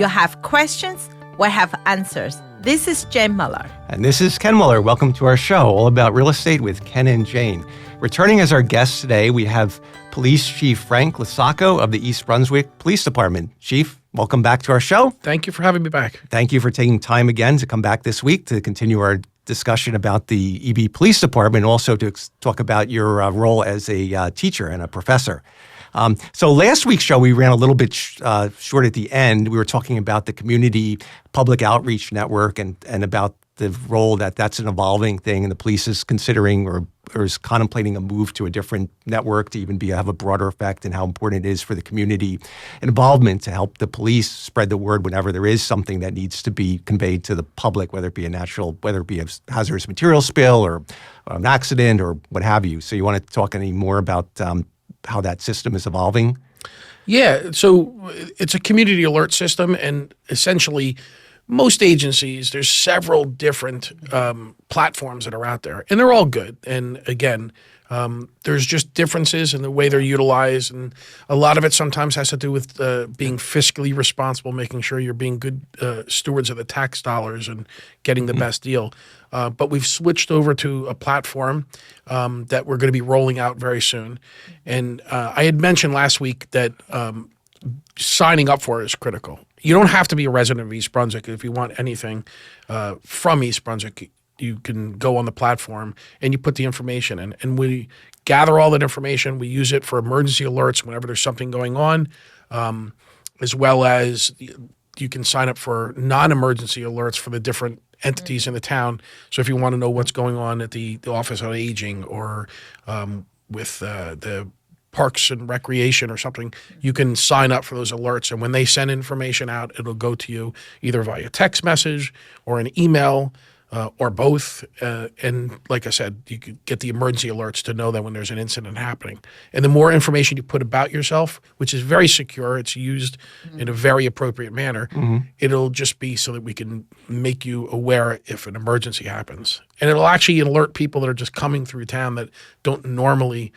You have questions, we have answers. This is Jane Muller. And this is Ken Muller. Welcome to our show, all about real estate with Ken and Jane. Returning as our guests today, we have Police Chief Frank LoSacco of the East Brunswick Police Department. Chief, welcome back to our show. Thank you for having me back. Thank you for taking time again to come back this week to continue our discussion about the EB Police Department, also to talk about your role as a teacher and a professor. So last week's show, we ran a little bit short at the end. We were talking about the community public outreach network and about the role that's an evolving thing, and the police is considering or is contemplating a move to a different network to even have a broader effect, and how important it is for the community involvement to help the police spread the word whenever there is something that needs to be conveyed to the public, whether it be a hazardous material spill or an accident or what have you. So you want to talk any more about how that system is evolving? Yeah, so it's a community alert system, and essentially most agencies, there's several different platforms that are out there, and they're all good. And again, there's just differences in the way they're utilized, and a lot of it sometimes has to do with being fiscally responsible, making sure you're being good stewards of the tax dollars and getting the best deal. But we've switched over to a platform that we're going to be rolling out very soon. And I had mentioned last week that signing up for it is critical. You don't have to be a resident of East Brunswick. If you want anything from East Brunswick, you can go on the platform and you put the information in. And we gather all that information. We use it for emergency alerts whenever there's something going on, as well as you can sign up for non-emergency alerts for the different entities in the town. So if you want to know what's going on at the Office on Aging or with the Parks and Recreation or something, you can sign up for those alerts. And when they send information out, it'll go to you either via text message or an email or both. And like I said, you could get the emergency alerts to know that when there's an incident happening. And the more information you put about yourself, which is very secure, it's used in a very appropriate manner, it'll just be so that we can make you aware if an emergency happens. And it'll actually alert people that are just coming through town that don't normally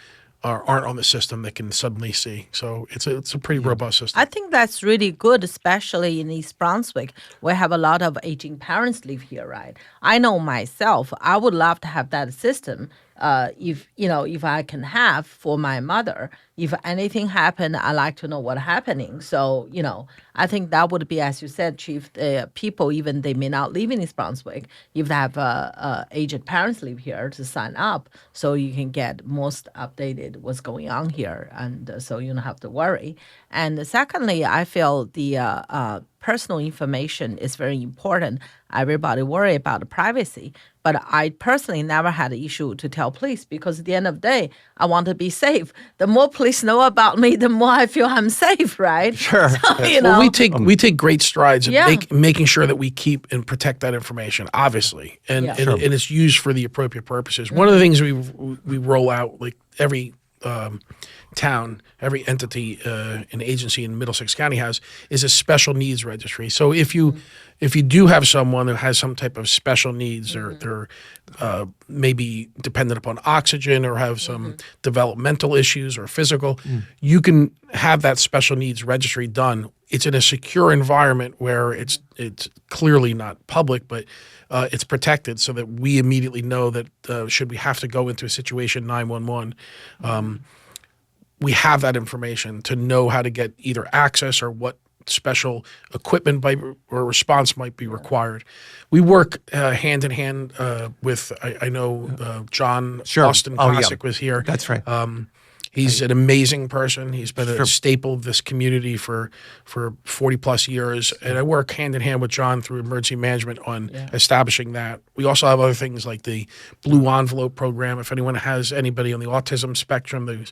aren't on the system that can suddenly see. So it's a pretty robust system. I think that's really good, especially in East Brunswick. We have a lot of aging parents live here, right? I know myself, I would love to have that system if I can have for my mother. If anything happened, I like to know what's happening. So, I think that would be, as you said, Chief, people, even they may not live in East Brunswick, if they have aged parents live here, to sign up so you can get most updated what's going on here, and so you don't have to worry. And secondly, I feel the personal information is very important. Everybody worry about the privacy, but I personally never had an issue to tell police, because at the end of the day, I want to be safe. The more police know about me, the more I feel I'm safe, right? Sure. So, Well, we take great strides in making sure that we keep and protect that information, obviously, and it's used for the appropriate purposes. One of the things we roll out, like every town, every entity and agency in Middlesex County has, is a special needs registry. So if you do have someone who has some type of special needs, or they're maybe dependent upon oxygen or have some developmental issues or physical, you can have that special needs registry done. It's in a secure environment where it's clearly not public, but it's protected, so that we immediately know that should we have to go into a situation, 911, we have that information to know how to get either access or what special equipment or response might be required. We work hand in hand with, I know John Austin Classic was here. That's right. He's an amazing person. He's been a staple of this community for 40 plus years. And I work hand in hand with John through emergency management on establishing that. We also have other things like the Blue Envelope program. If anyone has anybody on the autism spectrum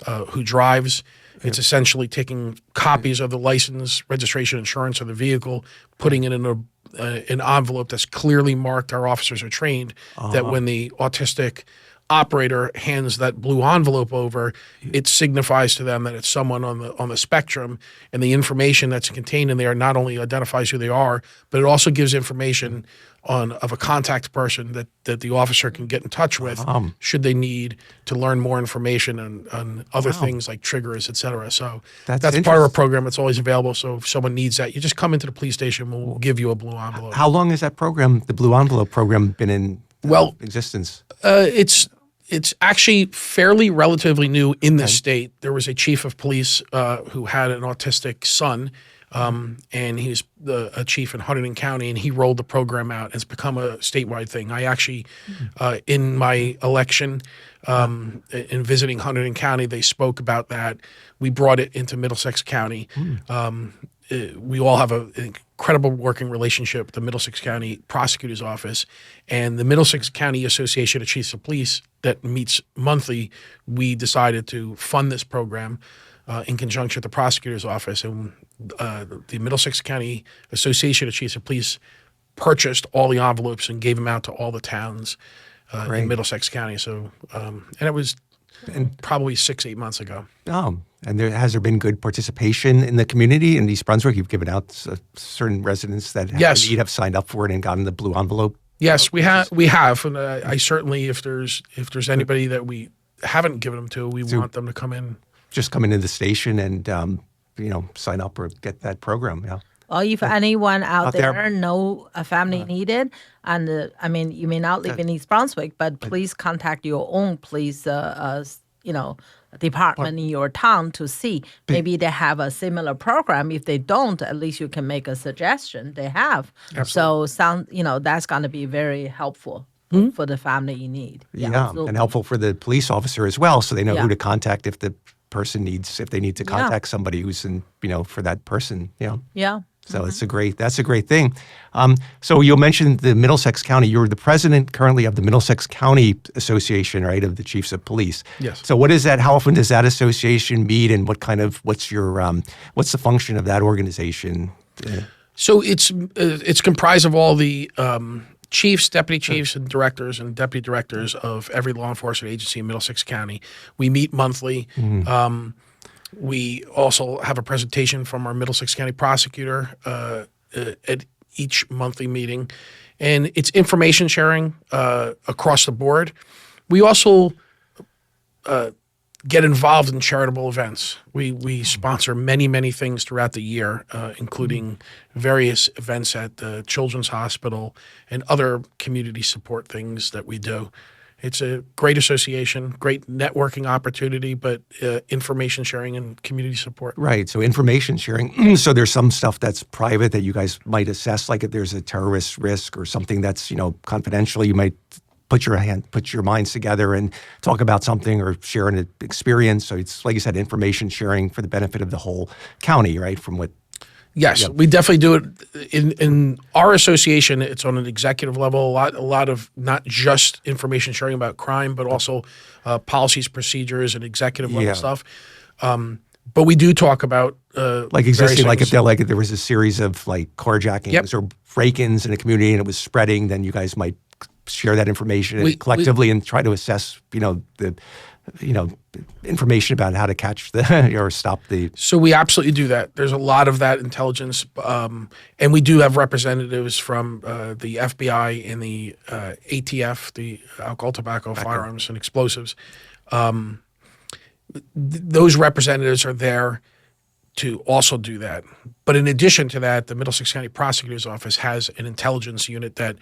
who drives, it's essentially taking copies of the license, registration, insurance of the vehicle, putting it in an envelope that's clearly marked. Our officers are trained that when the autistic operator hands that blue envelope over, it signifies to them that it's someone on the spectrum, and the information that's contained in there not only identifies who they are, but it also gives information of a contact person that the officer can get in touch with should they need to learn more information on other things like triggers, et cetera. So that's part of our program. It's always available. So if someone needs that, you just come into the police station, we'll give you a blue envelope. How long has that program, the Blue Envelope program, been in existence? It's actually fairly relatively new in the state. There was a chief of police who had an autistic son, and he's a chief in Huntington County, and he rolled the program out. It's become a statewide thing. I actually, in my election, in visiting Huntington County, they spoke about that. We brought it into Middlesex County. We all have an incredible working relationship with the Middlesex County Prosecutor's Office, and the Middlesex County Association of Chiefs of Police that meets monthly. We decided to fund this program in conjunction with the Prosecutor's Office, and the Middlesex County Association of Chiefs of Police purchased all the envelopes and gave them out to all the towns in Middlesex County. So, and it was probably 6-8 months ago. And has there been good participation in the community in East Brunswick? You've given out certain residents that have signed up for it and gotten the blue envelope. Yes, we have, and I certainly, if there's anybody that we haven't given them to, we want them to come in. Just come into the station and sign up or get that program. Yeah. Or if anyone out there know a family needed, and you may not live in East Brunswick, but please contact your own police, department in your town to see. Maybe they have a similar program. If they don't, at least you can make a suggestion. They have. Absolutely. So that's going to be very helpful for the family you need. Yeah, and helpful for the police officer as well, so they know who to contact if the person if they need to contact somebody who's in, for that person. Yeah. So that's a great thing. So you mentioned the Middlesex County. You're the president currently of the Middlesex County Association, right, of the Chiefs of Police. Yes. So what is that? How often does that association meet, and what's the function of that organization? So it's comprised of all the chiefs, deputy chiefs, and directors and deputy directors of every law enforcement agency in Middlesex County. We meet monthly. We also have a presentation from our Middlesex County prosecutor at each monthly meeting, and it's information sharing across the board. We also get involved in charitable events. We sponsor many things throughout the year, including various events at the Children's Hospital and other community support things that we do. It's a great association, great networking opportunity, but information sharing and community support. Right. So information sharing. So there's some stuff that's private that you guys might assess, like if there's a terrorist risk or something that's confidential. You might put your minds together and talk about something or share an experience. So it's, like you said, information sharing for the benefit of the whole county, right? From what. Yes, we definitely do it in our association. It's on an executive level. A lot of not just information sharing about crime, but also policies, procedures, and executive level stuff. But we do talk about like existing, like if there was a series of like carjackings or break-ins in a community and it was spreading, then you guys might share that information collectively and try to assess, the information about how to catch or stop the. So we absolutely do that. There's a lot of that intelligence, and we do have representatives from the FBI and the ATF, the Alcohol, Tobacco, Firearms, and Explosives. Those representatives are there to also do that. But in addition to that, the Middlesex County Prosecutor's Office has an intelligence unit that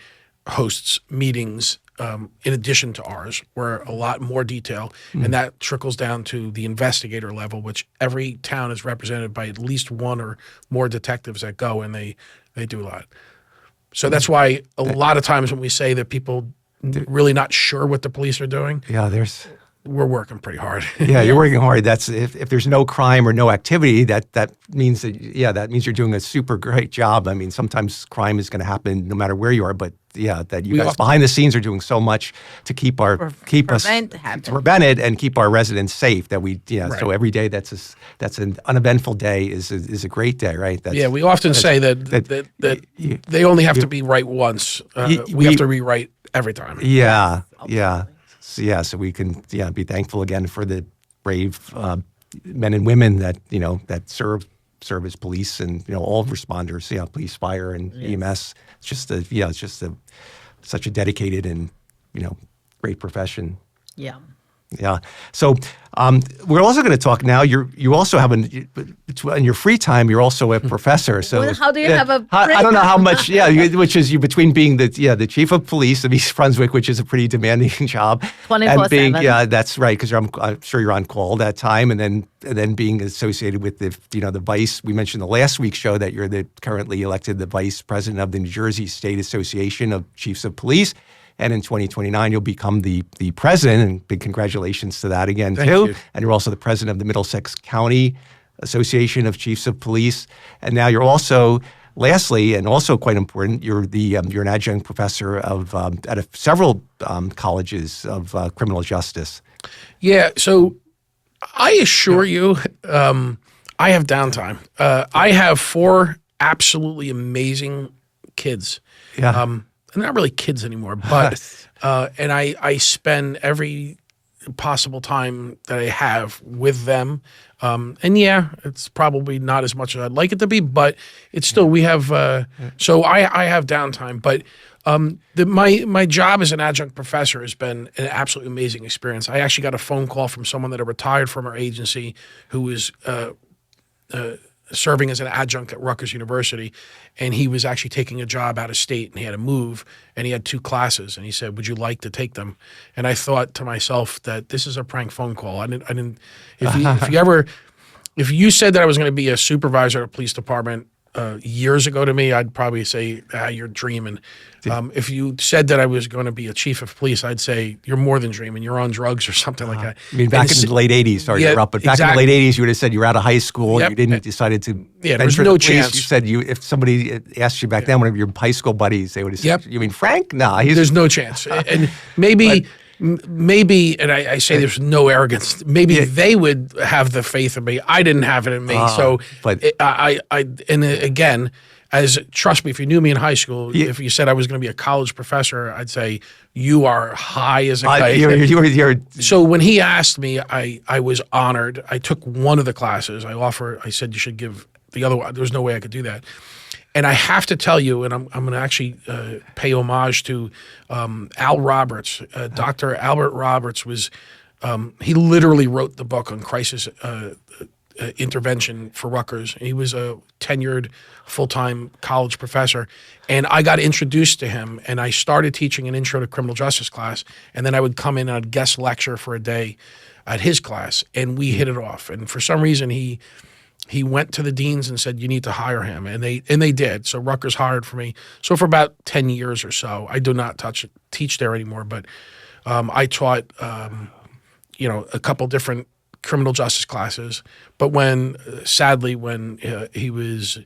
hosts meetings in addition to ours, where a lot more detail, and that trickles down to the investigator level, which every town is represented by at least one or more detectives that go, and they do a lot. So that's why a lot of times when we say that people really not sure what the police are doing, we're working pretty hard. You're working hard. That's if there's no crime or no activity, that means that means you're doing a super great job. I mean, sometimes crime is going to happen no matter where you are, but that you guys behind the scenes are doing so much to prevent it and keep our residents safe. That so every day that's an uneventful day is a great day, right? We often say that they only have to be right once. We have to rewrite every time. Yeah. So we can be thankful again for the brave men and women that that serve as police and all responders. Police, fire, and EMS. It's just such a dedicated and great profession. Yeah. Yeah. So we're also going to talk now. You also have in your free time. You're also a professor. So Well, how do you have a I don't know how much. Which is you between being the chief of police of East Brunswick, which is a pretty demanding job, 24/7. and being that's right because I'm sure you're on call that time, and then being associated with the vice. We mentioned the last week's show that you're currently elected the vice president of the New Jersey State Association of Chiefs of Police. And in 2029, you'll become the president, and big congratulations to that again, Thank too. you. And you're also the president of the Middlesex County Association of Chiefs of Police. And now you're also, lastly, and also quite important, you're an adjunct professor at several colleges of criminal justice. Yeah. So I assure you, I have downtime. I have 4 absolutely amazing kids. Yeah. They're not really kids anymore, but and I spend every possible time that I have with them. And it's probably not as much as I'd like it to be, but it's still we have. So I have downtime, but my job as an adjunct professor has been an absolutely amazing experience. I actually got a phone call from someone that had retired from our agency who was serving as an adjunct at Rutgers University, and he was actually taking a job out of state, and he had to move, and he had 2 classes, and he said, "Would you like to take them?" And I thought to myself that this is a prank phone call. I didn't. If you said that I was going to be a supervisor at a police department years ago to me, I'd probably say, "You're dreaming." If you said that I was going to be a chief of police, I'd say you're more than dreaming. You're on drugs or something like that. I mean, back in the late 80s, sorry to interrupt, but back in the late 80s, you would have said you were out of high school, Yep. you didn't decided to Yeah, there was enter no the police. chance. You said if somebody asked you back then, one of your high school buddies, they would have said, "You mean Frank? No, There's no chance." And maybe, and I say there's no arrogance. Maybe they would have the faith in me. I didn't have it in me. Again, trust me, if you knew me in high school, if you said I was going to be a college professor, I'd say you are high as a kite. So when he asked me, I was honored. I took one of the classes. I said you should give the other one. There was no way I could do that. And I have to tell you, and I'm going to actually pay homage to Al Roberts. Dr. Albert Roberts was, he literally wrote the book on crisis intervention for Rutgers. He was a tenured full-time college professor. And I got introduced to him, and I started teaching an intro to criminal justice class. And then I would come in and I'd guest lecture for a day at his class, and we hit it off. And for some reason, he went to the deans and said, "You need to hire him," and they did. So Rutgers hired for me. So for about 10 years or so, I do not teach there anymore, but I taught a couple different criminal justice classes. But sadly, when he was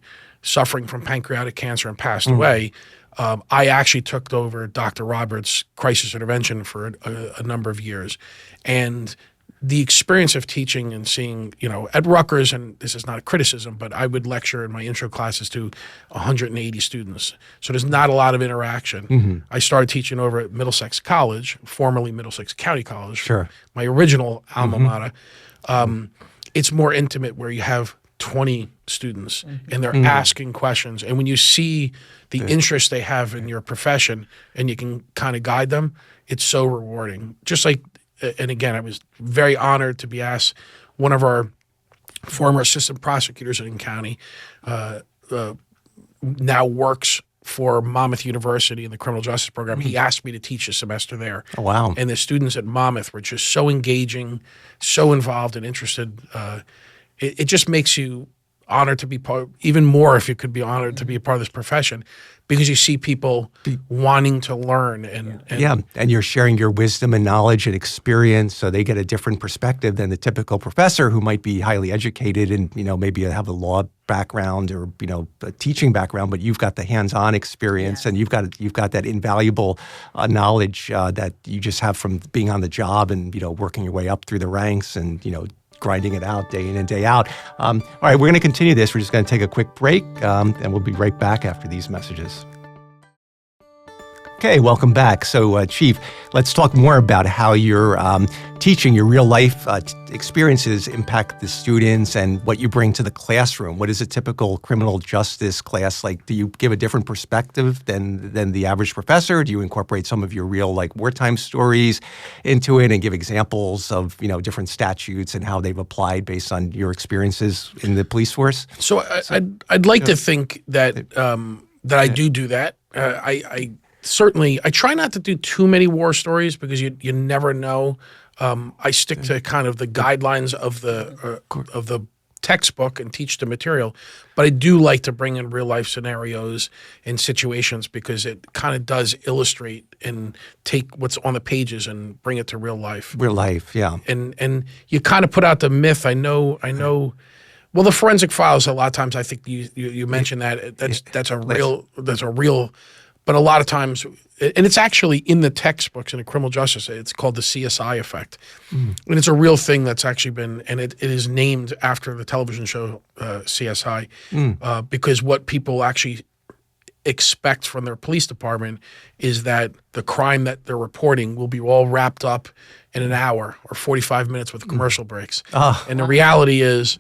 suffering from pancreatic cancer and passed away, I actually took over Dr. Roberts' crisis intervention for a number of years, and the experience of teaching and seeing, at Rutgers, and this is not a criticism, but I would lecture in my intro classes to 180 students. So there's not a lot of interaction. Mm-hmm. I started teaching over at Middlesex College, formerly Middlesex County College, Sure. my original alma mater. It's more intimate where you have 20 students and they're asking questions. And when you see the interest they have in your profession and you can kind of guide them, it's so rewarding. Just like, and again, I was very honored to be asked. One of our former assistant prosecutors in county now works for Monmouth University in the criminal justice program. He asked me to teach a semester there. Oh, wow. And the students at Monmouth were just so engaging, so involved and interested. It just makes you honored to be part, even more if you could be honored to be a part of this profession, because you see people wanting to learn. And you're sharing your wisdom and knowledge and experience, so they get a different perspective than the typical professor who might be highly educated and maybe have a law background or a teaching background, but you've got the hands-on experience and you've got that invaluable knowledge that you just have from being on the job and working your way up through the ranks and grinding it out day in and day out. All right, we're going to continue this. We're just going to take a quick break, and we'll be right back after these messages. Okay, welcome back. So, Chief, let's talk more about how your teaching, your real life experiences impact the students and what you bring to the classroom. What is a typical criminal justice class like? Do you give a different perspective than the average professor? Do you incorporate some of your real wartime stories into it and give examples of different statutes and how they've applied based on your experiences in the police force? So I'd like to think that that I do that. I certainly, I try not to do too many war stories because you never know. I stick to kind of the guidelines of the textbook and teach the material, but I do like to bring in real life scenarios and situations because it kind of does illustrate and take what's on the pages and bring it to real life. Real life, yeah. And you kind of put out the myth. I know. Well, the forensic files. A lot of times, I think you mentioned that that's a real. But a lot of times, and it's actually in the textbooks in the criminal justice, it's called the CSI effect. And it's a real thing that's actually been, and it is named after the television show CSI, because what people actually expect from their police department is that the crime that they're reporting will be all wrapped up in an hour or 45 minutes with commercial breaks. And the reality is,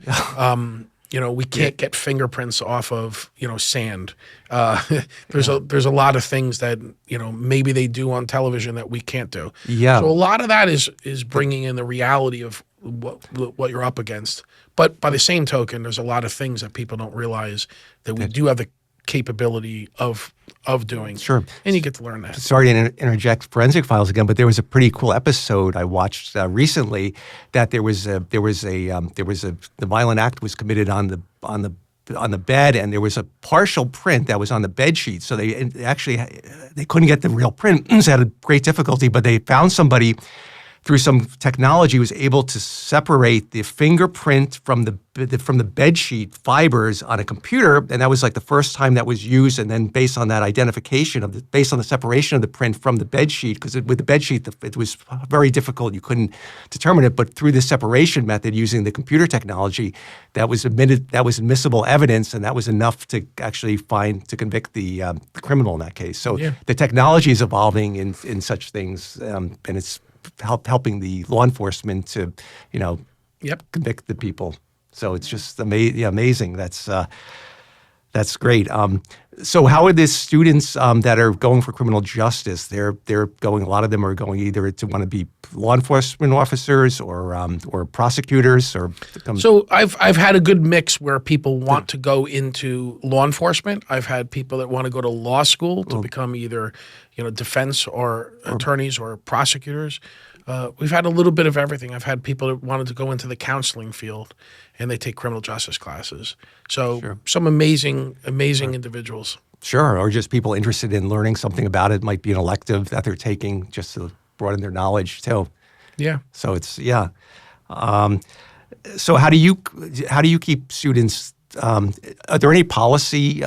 we can't get fingerprints off of sand. There's a lot of things that maybe they do on television that we can't do. Yeah. So a lot of that is bringing in the reality of what you're up against. But by the same token, there's a lot of things that people don't realize that we do have the capability of doing. Sure. And you get to learn that. Sorry to interject forensic files again, but there was a pretty cool episode I watched recently that the violent act was committed on the bed, and there was a partial print that was on the bed sheet. So they couldn't get the real print. So they had a great difficulty, but they found somebody through some technology was able to separate the fingerprint from the bed sheet fibers on a computer, and that was like the first time that was used. And then based on that identification based on the separation of the print from the bed sheet, because with the bed sheet it was very difficult, you couldn't determine it. But through the separation method using the computer technology, that was admissible evidence, and that was enough to actually convict the criminal in that case. So the technology is evolving in such things, and it's helping the law enforcement to, convict the people. So it's just amazing. That's great. So how are the students that are going for criminal justice? They're going. A lot of them are going either to want to be law enforcement officers or prosecutors or. So I've had a good mix where people want to go into law enforcement. I've had people that want to go to law school to become either defense or attorneys or prosecutors. We've had a little bit of everything. I've had people that wanted to go into the counseling field, and they take criminal justice classes. So some amazing individuals. Sure, or just people interested in learning something about it. Might be an elective that they're taking just to broaden their knowledge too. Yeah. So it's so how do you keep students? Are there any policy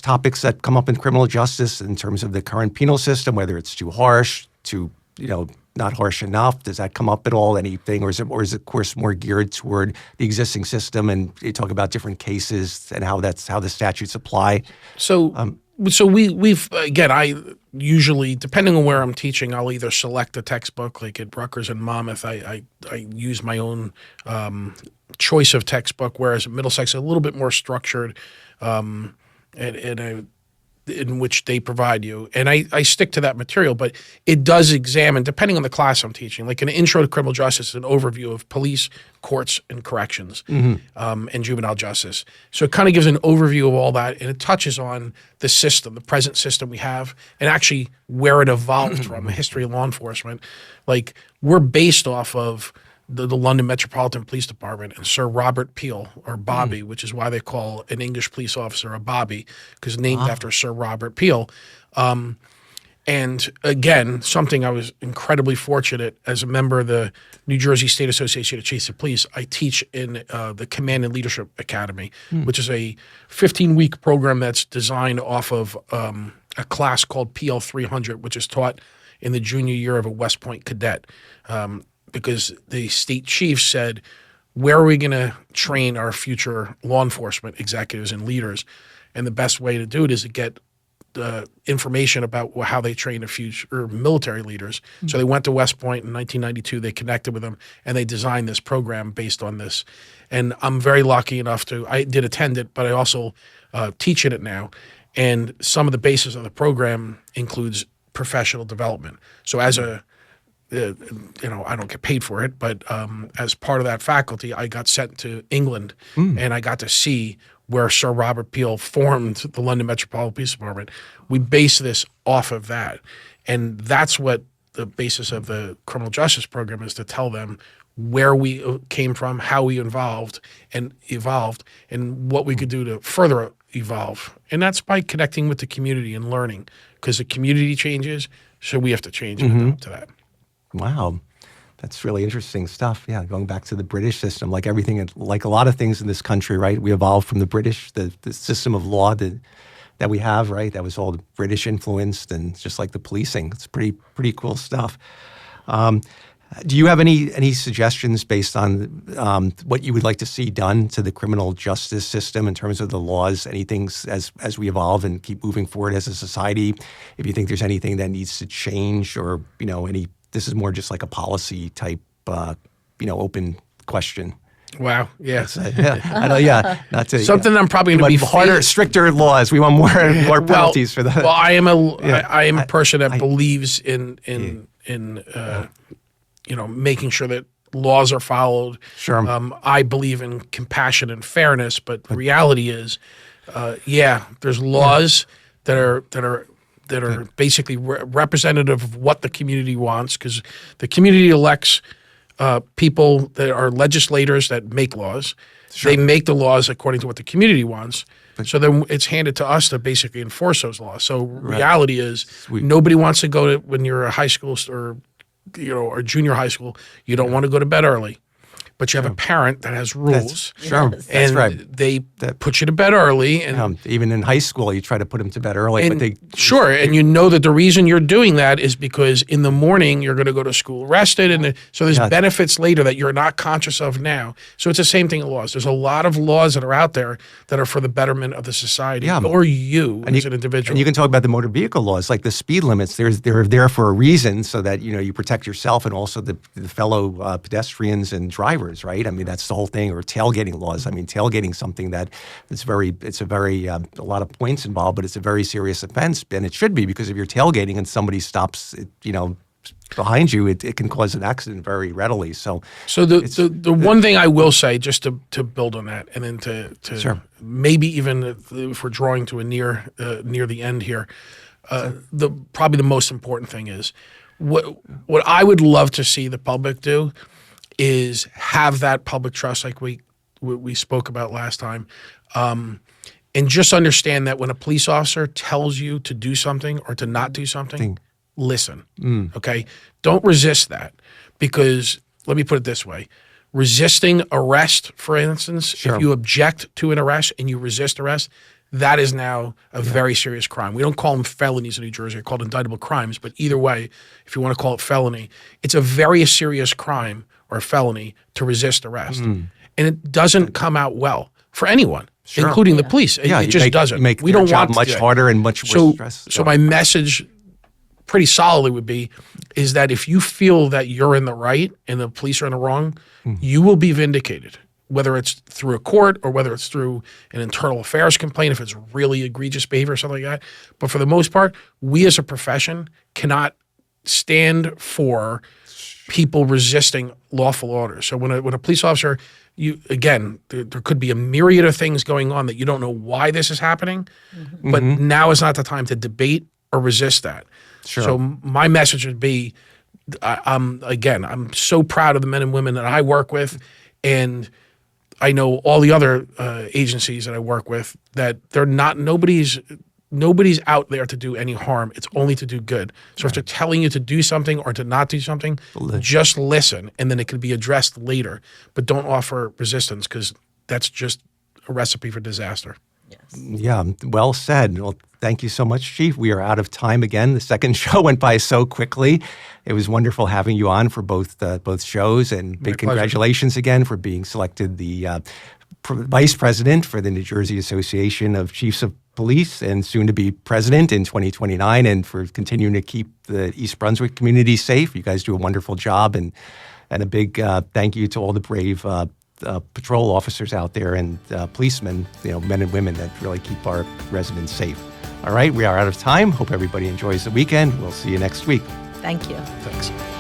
topics that come up in criminal justice in terms of the current penal system, whether it's too harsh, too not harsh enough? Does that come up at all? Anything, or is it of course more geared toward the existing system? And you talk about different cases and how the statutes apply. So we've again, I usually, depending on where I'm teaching, I'll either select a textbook, like at Rutgers and Monmouth. I use my own choice of textbook, whereas at Middlesex a little bit more structured, in which they provide you. And I stick to that material, but it does examine, depending on the class I'm teaching, like an intro to criminal justice is an overview of police, courts, and corrections, and juvenile justice. So it kind of gives an overview of all that, and it touches on the system, the present system we have, and actually where it evolved from, the history of law enforcement. Like, we're based off of the London Metropolitan Police Department and Sir Robert Peel, or Bobby, which is why they call an English police officer a Bobby, because named after Sir Robert Peel. And again, something I was incredibly fortunate as a member of the New Jersey State Association of Chiefs of Police. I teach in the Command and Leadership Academy, which is a 15-week program that's designed off of a class called PL 300, which is taught in the junior year of a West Point cadet. Because the state chief said, where are we going to train our future law enforcement executives and leaders? And the best way to do it is to get information about how they train the future military leaders. So they went to West Point in 1992. They connected with them, and they designed this program based on this. And I'm very lucky enough I did attend it, but I also teach in it now. And some of the basis of the program includes professional development. So as I don't get paid for it, but as part of that faculty, I got sent to England, and I got to see where Sir Robert Peel formed the London Metropolitan Police Department. We base this off of that. And that's what the basis of the criminal justice program is, to tell them where we came from, how we evolved, and what we could do to further evolve. And that's by connecting with the community and learning, because the community changes, so we have to change and adapt to that. Wow. That's really interesting stuff. Yeah, going back to the British system, like everything, like a lot of things in this country, right? We evolved from the British, the system of law that we have, right? That was all British influenced, and just like the policing. It's pretty cool stuff. Do you have any suggestions based on what you would like to see done to the criminal justice system in terms of the laws? Anything as we evolve and keep moving forward as a society? If you think there's anything that needs to change, or this is more just like a policy type, open question. Wow. Yeah. I know. Yeah. Not to, something I'm probably going to be harder, stricter laws. We want more penalties for that. Well, I am a person that believes in making sure that laws are followed. Sure. I believe in compassion and fairness, but the reality is, there's laws that are basically representative of what the community wants, because the community elects people that are legislators that make laws. Sure. They make the laws according to what the community wants. So then it's handed to us to basically enforce those laws. So reality is, nobody wants to go to, when you're a high school or junior high school, you don't want to go to bed early. But you have a parent that has rules. That's right. They put you to bed early. And even in high school, you try to put them to bed early. And you know that the reason you're doing that is because in the morning you're going to go to school rested. And so there's benefits later that you're not conscious of now. So it's the same thing in laws. There's a lot of laws that are out there that are for the betterment of the society, or you as an individual. And you can talk about the motor vehicle laws, like the speed limits. They're there for a reason, so that you protect yourself and also the fellow pedestrians and drivers. Right? I mean, that's the whole thing. Or tailgating laws. I mean, tailgating something that it's a lot of points involved, but it's a very serious offense, and it should be, because if you're tailgating and somebody stops, behind you, it can cause an accident very readily. So the one thing I will say, just to build on that, and then to maybe even if we're drawing to a near the end here, probably the most important thing is what I would love to see the public do is have that public trust, like we spoke about last time, and just understand that when a police officer tells you to do something or to not do something, listen. Okay? Don't resist that, because let me put it this way. Resisting arrest, for instance, if you object to an arrest and you resist arrest, that is now a very serious crime. We don't call them felonies in New Jersey. They're called indictable crimes. But either way, if you want to call it felony, it's a very serious crime or felony to resist arrest. And it doesn't come out well for anyone, including the police. It just doesn't. We don't want much harder and much more stress. So my message pretty solidly would be is that if you feel that you're in the right and the police are in the wrong, you will be vindicated, whether it's through a court or whether it's through an internal affairs complaint, if it's really egregious behavior or something like that. But for the most part, we as a profession cannot stand for people resisting lawful orders. So when a police officer, there could be a myriad of things going on that you don't know why this is happening, but now is not the time to debate or resist that. So my message would be, I'm so proud of the men and women that I work with, and I know all the other agencies that I work with, that nobody's out there to do any harm. It's only to do good. So if they're telling you to do something or to not do something, just listen, and then it can be addressed later. But don't offer resistance, because that's just a recipe for disaster. Yes. Yeah, well said. Well, thank you so much, Chief. We are out of time again. The second show went by so quickly. It was wonderful having you on for both shows, and big congratulations again for being selected the vice president for the New Jersey Association of Chiefs of Police and soon to be president in 2029, and for continuing to keep the East Brunswick community safe. You guys do a wonderful job, and a big thank you to all the brave patrol officers out there and policemen, men and women that really keep our residents safe. All right, we are out of time. Hope everybody enjoys the weekend. We'll see you next week. Thank you. Thanks.